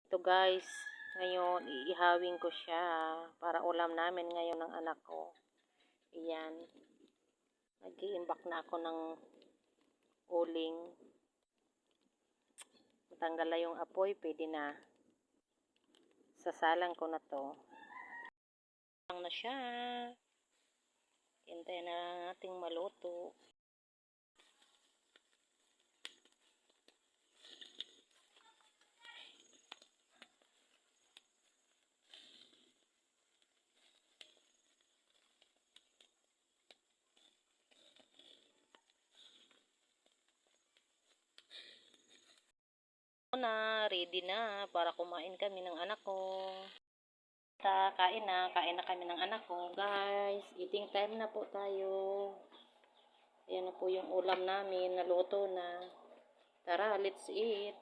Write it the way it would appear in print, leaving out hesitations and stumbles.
Ito guys, ngayon iihawin ko siya para ulam namin ngayon ng anak ko. Ayan. Nag-i-imbak na ako ng uling. Matanggal na yung apoy, pwede na. Sasalang ko na to. Lang na siya. Hintayin na nating maluto. Ready na para kumain kami ng anak ko. Kain na kami ng anak ko. Guys, eating time na po tayo. Ayan na po yung ulam namin, naluto na. Tara, let's eat.